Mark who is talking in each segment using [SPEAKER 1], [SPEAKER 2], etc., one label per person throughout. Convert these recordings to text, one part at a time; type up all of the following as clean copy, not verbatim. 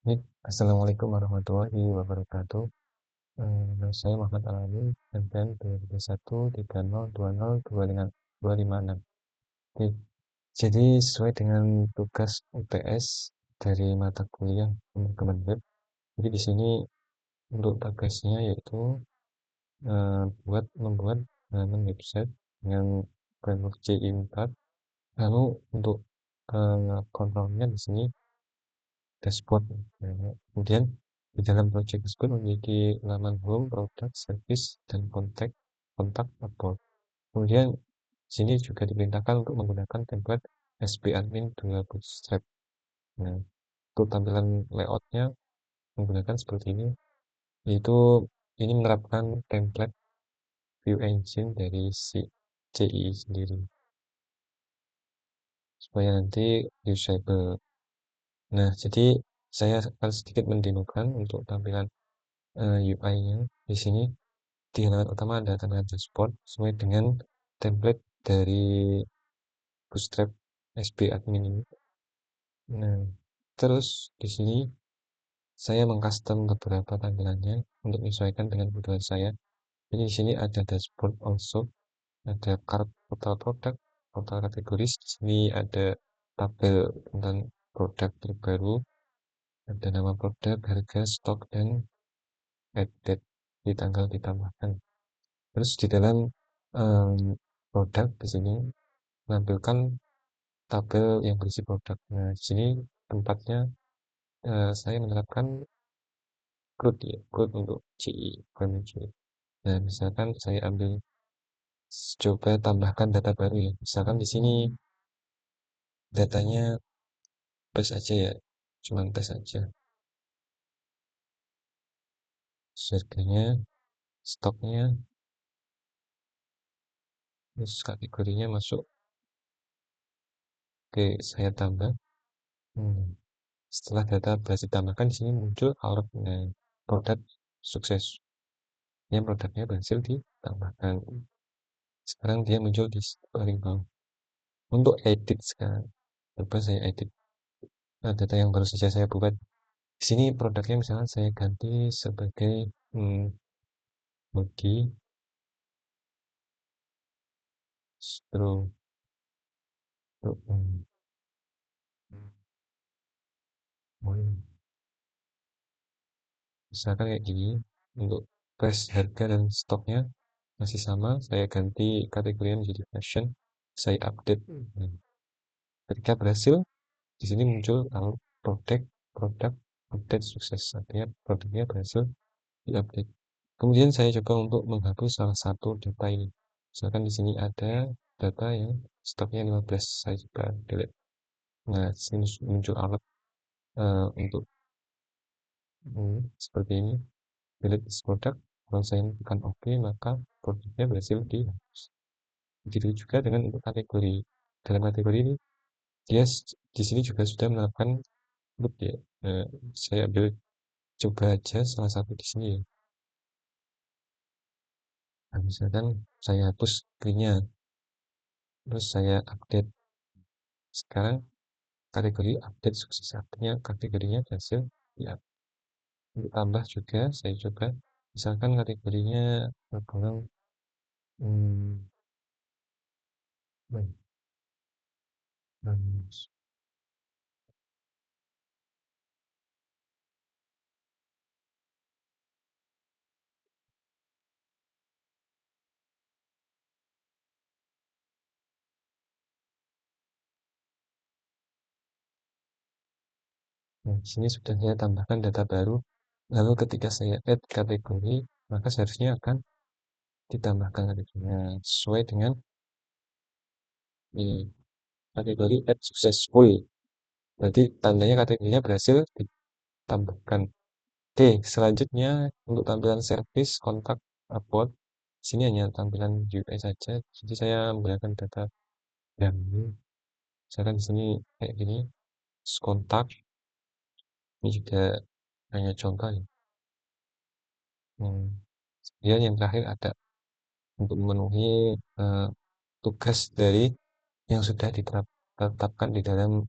[SPEAKER 1] Baik, Assalamualaikum warahmatullahi wabarakatuh. Saya Muhammad Alami, MPN 2021 3020 dengan 256. Oke, jadi sesuai dengan tugas UTS dari mata kuliah pemrograman web. Jadi di sini untuk tugasnya yaitu membuat halaman website dengan framework JI4. Lalu untuk kontrolnya di sini dashboard. Kemudian di dalam project tersebut memiliki laman home, produk, service, dan kontak upload. Kemudian sini juga diperintahkan untuk menggunakan template SPadmin 2 Bootstrap. Nah, untuk tampilan layoutnya menggunakan seperti ini, yaitu ini menerapkan template view engine dari si CI sendiri supaya nanti usable. Nah, jadi saya akan sedikit mendemokan untuk tampilan UI-nya. Di sini di halaman utama ada tampilan dashboard sesuai dengan template dari Bootstrap SB Admin ini. Nah, terus di sini saya mengcustom beberapa tampilannya untuk menyesuaikan dengan kebutuhan saya. Jadi di sini ada dashboard also, ada cart total produk, total kategoris. Di sini ada tabel tentang produk terbaru, ada nama produk, harga, stok, dan add date di tanggal ditambahkan. Terus di dalam produk di sini menampilkan tabel yang berisi produk. Nah, di sini tempatnya saya menerapkan CRUD untuk CI, Premium CI. Nah, misalkan saya ambil coba tambahkan data baru ya. Misalkan di sini datanya tes aja ya, cuma tes aja. Harganya, stoknya, terus kategorinya masuk. Oke, saya tambah. Hmm. Setelah data berhasil ditambahkan, di sini muncul alert produk sukses. Yang produknya berhasil ditambahkan. Sekarang dia muncul di paling bawah. Untuk edit sekarang, coba saya edit data yang baru saja saya buat. Di sini produknya misalnya saya ganti sebagai body stroke. Misalkan kayak gini, untuk price harga dan stoknya masih sama, saya ganti kategorinya menjadi fashion, saya update. Ketika berhasil, di sini muncul produk produk update sukses, artinya produknya berhasil diupdate. Kemudian saya coba untuk menghapus salah satu data ini. Misalkan di sini ada data yang stoknya 15, saya coba delete. Nah, di sini muncul alert untuk seperti ini. Delete this product. Kalau saya tekan OK, maka produknya berhasil dihapus. Begitu juga dengan untuk kategori. Dalam kategori ini, dia di sini juga sudah menerapkan loop ya. Saya ambil coba aja salah satu di sini ya. Nah, misalkan saya hapus screen-nya, terus saya update. Sekarang kategori update sukses, artinya kategorinya berhasil ya. Untuk tambah juga saya coba, misalkan kategorinya tergolong bagus. Nah, di sini sudah saya tambahkan data baru. Lalu ketika saya add kategori, maka seharusnya akan ditambahkan kategorinya sesuai dengan ini. Kategori add successful. Berarti tandanya kategorinya berhasil ditambahkan. Oke, selanjutnya untuk tampilan service, kontak, upload. Sini hanya tampilan UI saja. Jadi saya menggunakan data dummy. Misalkan di sini kayak gini, kontak. Ini juga hanya contoh ya. Kemudian yang terakhir ada untuk memenuhi tugas dari yang sudah ditetapkan di dalam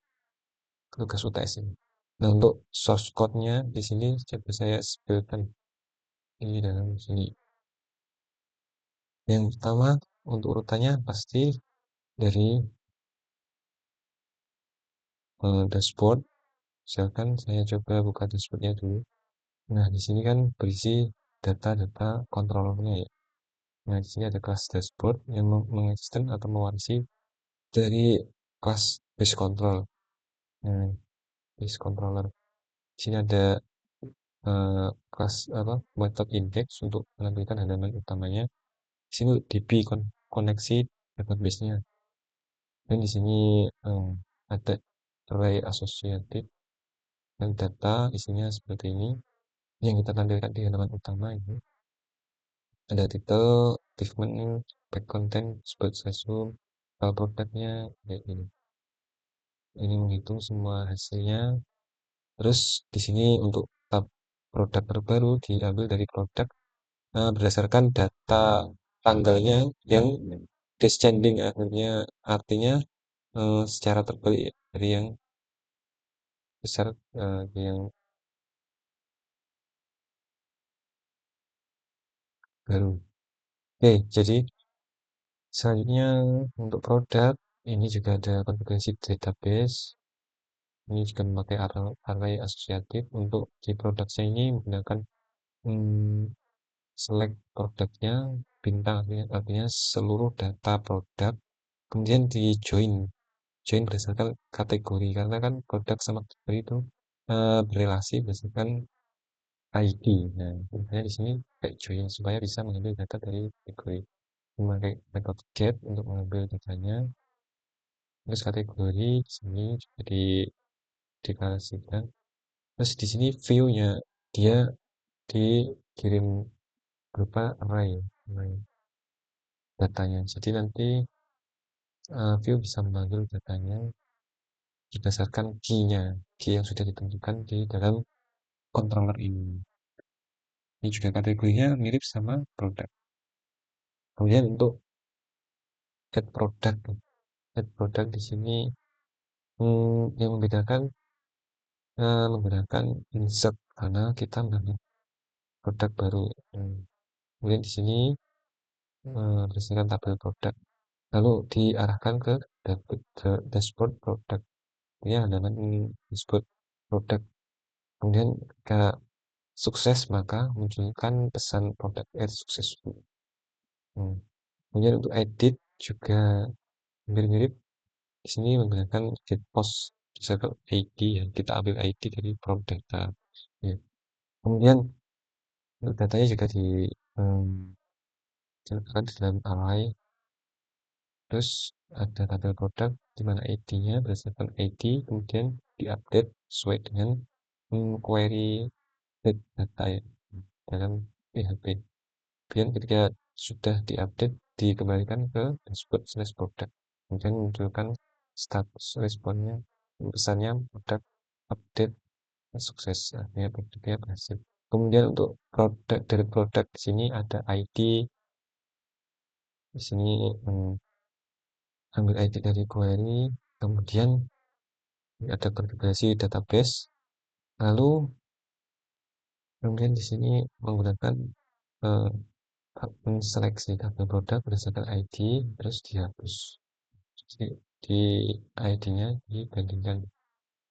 [SPEAKER 1] tugas UTS ini. Nah, untuk source code-nya di sini coba saya sebutkan di dalam sini. Yang pertama, untuk urutannya pasti dari dashboard. Misalkan saya coba buka dashboardnya dulu. Nah, di sini kan berisi data-data controllernya ya. Nah, di sini ada kelas dashboard yang mengextend atau mewarisi dari kelas base control. Nah, base controller. Di sini ada kelas apa method index untuk menampilkan halaman utamanya. Di sini DB koneksi database-nya. Dan di sini ada array associated dan data isinya seperti ini yang kita tampilkan di halaman utama ini. Ada title, achievement, back content, sebagai sesum, file produknya kayak ini. Ini menghitung semua hasilnya. Terus di sini untuk tab produk terbaru diambil dari produk berdasarkan data tanggalnya yang descending akhirnya artinya secara terbalik ya, dari yang besar ke yang baru. Oke, jadi selanjutnya untuk produk ini juga ada konfigurasi database. Ini juga memakai array asosiatif untuk di produknya ini menggunakan hmm, select produknya bintang artinya seluruh data produk kemudian di join berdasarkan kategori karena kan produk sama kategori itu berelasi berdasarkan ID. Nah, misalnya di sini kayak join supaya bisa mengambil data dari kategori. Memakai metode get untuk mengambil datanya. Terus kategori di sini juga dideklarasikan. Terus di sini view-nya dia dikirim berupa array datanya. Jadi nanti view bisa mengambil datanya berdasarkan key yang sudah ditentukan di dalam controller ini. Ini juga kategorinya mirip sama produk. Kemudian untuk add product di sini yang membedakan menggunakan insert karena kita menambah produk baru. Kemudian di sini berdasarkan tabel produk, lalu diarahkan ke dashboard produk. Ini halaman dashboard produk. Kemudian ketika sukses maka munculkan pesan produk successful. Kemudian untuk edit juga mirip-mirip. Di sini menggunakan get post circle ID ya. Kita ambil ID dari prompt data. Ya. Kemudian untuk datanya juga diletakkan di dalam array. Terus ada tabel produk di mana ID-nya berdasarkan ID kemudian diupdate sesuai dengan query data ya dalam PHP. Kemudian ketika sudah diupdate dikembalikan ke dashboard slash product. Kemudian munculkan status responnya, pesannya produk update sukses, artinya produknya berhasil. Kemudian untuk produk dari produk di sini ada ID, di sini ambil ID dari query, kemudian ada konfigurasi database, lalu kemudian di sini menggunakan eh, seleksi tabel produk berdasarkan ID, terus dihapus. Jadi di ID-nya dibandingkan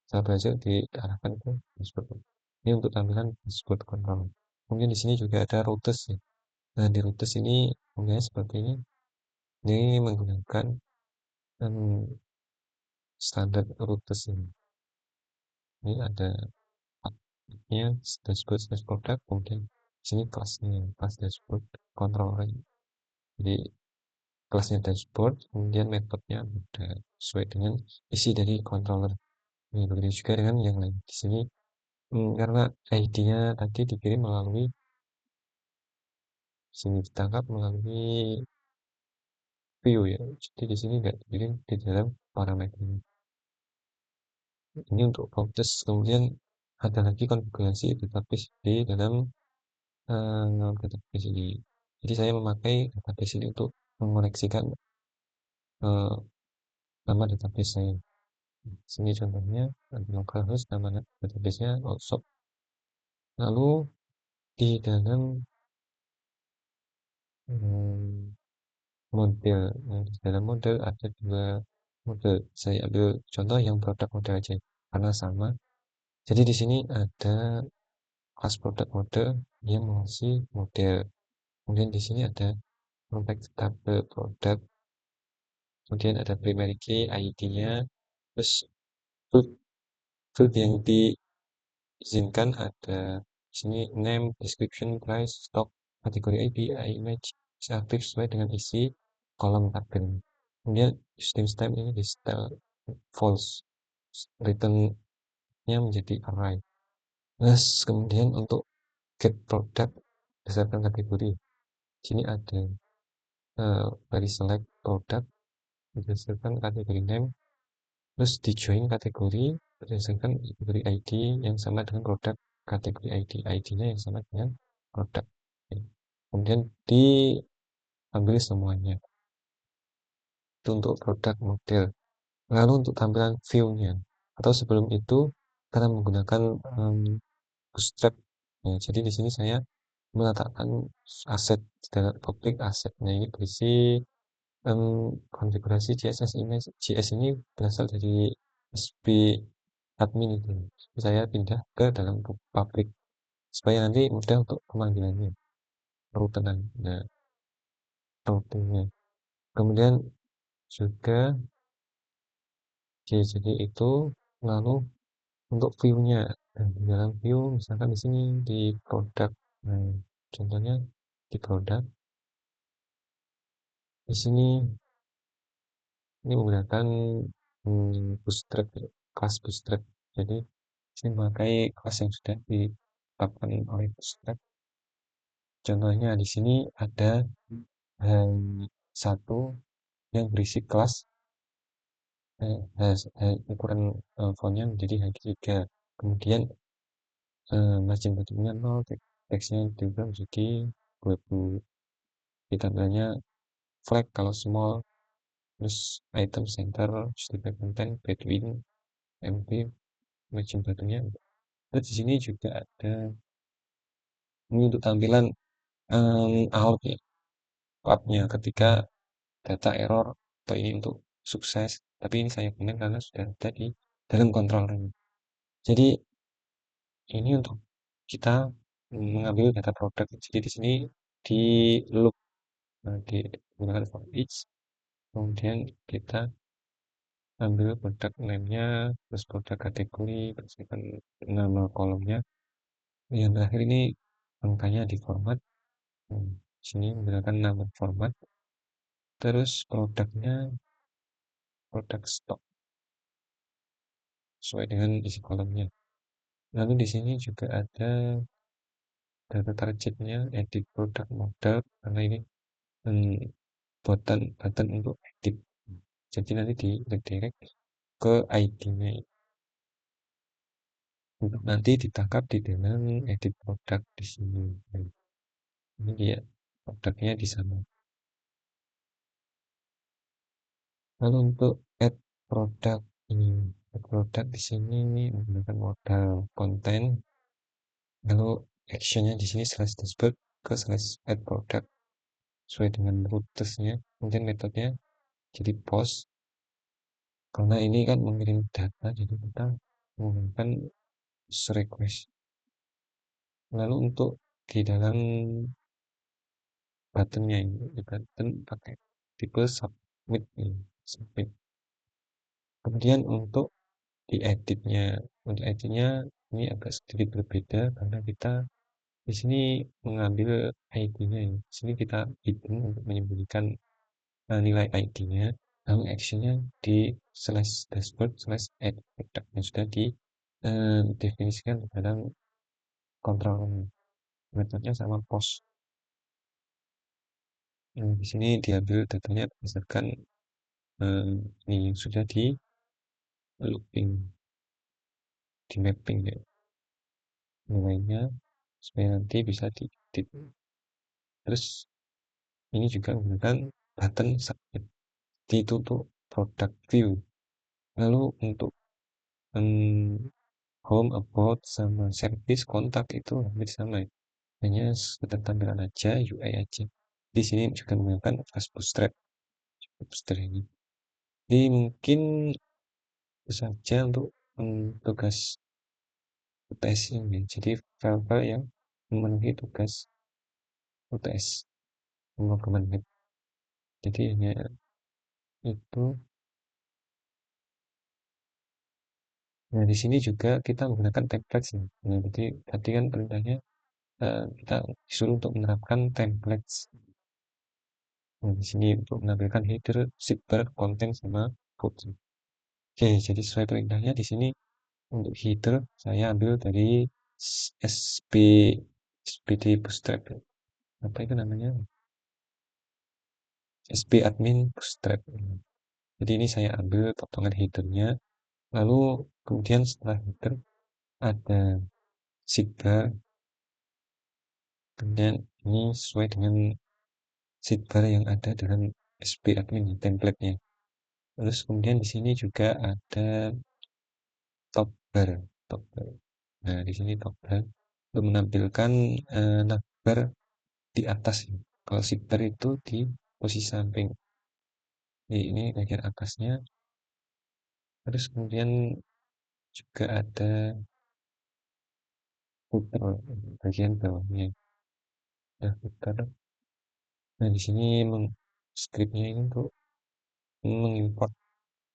[SPEAKER 1] setelah berhasil diarahkan ke dashboard. Ini untuk tampilan dashboard control. Mungkin di sini juga ada routes ya. Nah, di routes ini mungkin seperti ini. Ini menggunakan standar routes ini. Ini ada nya dashboard slash product, kemudian di sini kelasnya, kelas dashboard controller. Jadi kelasnya dashboard, kemudian metodenya ada sesuai dengan isi dari controller. Ini begitu juga dengan yang lain. Di sini karena ID-nya tadi dikirim melalui sini ditangkap melalui view ya. Jadi di sini nggak dikirim di dalam parameter ini. Ini untuk proses kemudian ada lagi konfigurasi database di dalam database ini. Jadi saya memakai database ini untuk mengoneksikan nama database saya. Sini contohnya ada localhost nama database-nya Outshop. Lalu di dalam hmm, model, di dalam model ada dua model. Saya ambil contoh yang produk model aja karena sama. Jadi di sini ada kelas produk model yang mengisi model. Kemudian di sini ada compact table produk. Kemudian ada primary key, ID-nya, terus field, field yang diizinkan ada di sini name, description, price, stock, kategori IP, image, bisa aktif sesuai dengan isi kolom tabel. Kemudian system stamp ini di style false, return-nya menjadi array. Terus kemudian untuk get product berdasarkan kategori. Sini ada dari select product berdasarkan kategori name, terus di join kategori berdasarkan kategori ID yang sama dengan produk kategori ID, ID-nya yang sama dengan produk. Kemudian diambil semuanya. Itu untuk produk model. Lalu untuk tampilan view-nya atau sebelum itu kita menggunakan bootstrap. Ya, jadi di sini saya meletakkan aset dalam public asetnya ini berisi konfigurasi CSS image. JS ini berasal dari SP admin itu. Saya pindah ke dalam public supaya nanti mudah untuk pemanggilannya, routenan, nah, routingnya. Kemudian juga jadi itu lalu untuk view-nya. Nah, di dalam view misalkan di sini di produk. Nah, contohnya di produk di sini ini menggunakan bootstrap ya, kelas bootstrap. Jadi ini memakai kelas yang sudah ditetapkan oleh bootstrap. Contohnya di sini ada satu yang berisi kelas ukuran fontnya menjadi H3. Kemudian margin bentuknya 0, teksnya juga menjadi 20. Ditambahnya flag kalau small, terus item center, justify content, between, MP, margin buttonnya. Terus di sini juga ada ini untuk tampilan out ya, outnya ketika data error atau ini untuk sukses. Tapi ini saya komen karena sudah ada di dalam kontrol room. Jadi ini untuk kita mengambil data produk. Jadi di sini di loop menggunakan for each. Kemudian kita ambil produk name-nya, terus produk kategori, berdasarkan nama kolomnya. Yang terakhir ini angkanya di format. Sini menggunakan nama format. Terus produknya produk stok sesuai dengan isi kolomnya. Lalu di sini juga ada data targetnya, edit produk model karena ini button untuk edit. Jadi nanti di redirect ke ID-nya untuk nanti ditangkap di dalam edit produk di sini. Ini dia produknya di sana. Lalu untuk add produk ini, add produk di sini menggunakan modal konten. Lalu actionnya di sini slash dashboard ke slash add product sesuai dengan rutesnya. Kemudian metodenya jadi post karena ini kan mengirim data, jadi kita menggunakan request. Lalu untuk di dalam buttonnya ini di button pakai tipe submit ini, submit. Kemudian untuk untuk editnya ini agak sedikit berbeda karena kita di sini mengambil ID-nya ini. Di sini kita hidden untuk menyembunyikan nilai ID-nya. Lalu actionnya di slash dashboard slash add product yang sudah didefinisikan dalam kontrol metodenya sama post. Di sini diambil datanya berdasarkan ini yang sudah di looping, di mapping ya nilainya supaya nanti bisa diedit. Terus ini juga menggunakan button submit. Jadi itu untuk product view. Lalu untuk mmm, home, about, sama service, kontak itu hampir sama ya. Hanya sekedar tampilan aja, UI aja. Di sini juga menggunakan Fast Bootstrap, Bootstrap ini. Jadi mungkin itu saja untuk tugas UTS ini. Jadi file-file yang memenuhi tugas UTS pemrograman web. Jadi hanya itu. Nah, di sini juga kita menggunakan templates nih. Nah, jadi tadi kan perintahnya kita disuruh untuk menerapkan templates. Nah, di sini untuk menampilkan header, sidebar, konten, sama footer. Oke, jadi sesuai perintahnya di sini untuk header saya ambil dari SB SBD Bootstrap. Apa itu namanya? SB Admin Bootstrap. Jadi ini saya ambil potongan headernya. Lalu kemudian setelah header ada sidebar. Kemudian ini sesuai dengan sidebar yang ada dalam SB Admin template-nya. Terus kemudian di sini juga ada top bar, top bar. Nah, di sini top bar untuk menampilkan navbar di atas. Kalau sidebar itu di posisi samping. Jadi ini bagian atasnya. Terus kemudian juga ada footer bagian bawahnya. Ada footer. Nah, di sini scriptnya ini untuk mengimport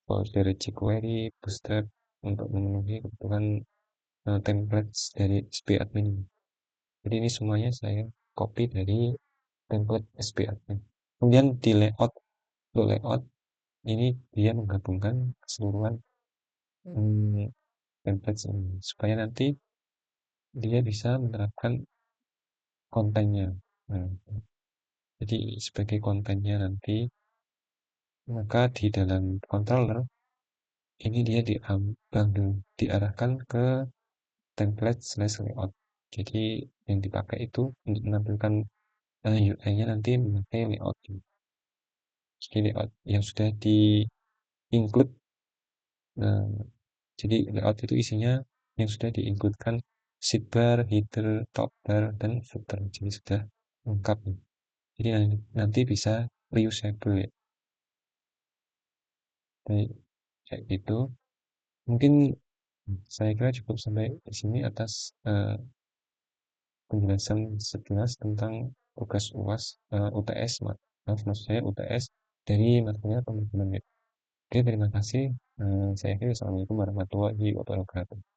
[SPEAKER 1] folder jQuery, Bootstrap untuk memenuhi kebutuhan templates dari SB Admin. Jadi ini semuanya saya copy dari template SB Admin. Kemudian di layout, untuk layout ini dia menggabungkan keseluruhan template ini supaya nanti dia bisa menerapkan kontennya. Nah, jadi sebagai kontennya nanti, maka di dalam controller ini dia diarahkan ke template/layout. Jadi yang dipakai itu untuk menampilkan UI-nya nanti memakai layout. Jadi layout yang sudah di-include. Nah, jadi layout itu isinya yang sudah di-includekan sidebar, header, topbar, dan footer. Jadi sudah lengkap. Jadi nanti bisa reusable ya. Baik, kayak gitu. Mungkin saya kira cukup sampai di sini atas penjelasan sekilas tentang tugas UAS, UTS, maksud saya UTS dari material pemrograman web. Oke, terima kasih. Saya akhiri. Assalamualaikum warahmatullahi wabarakatuh.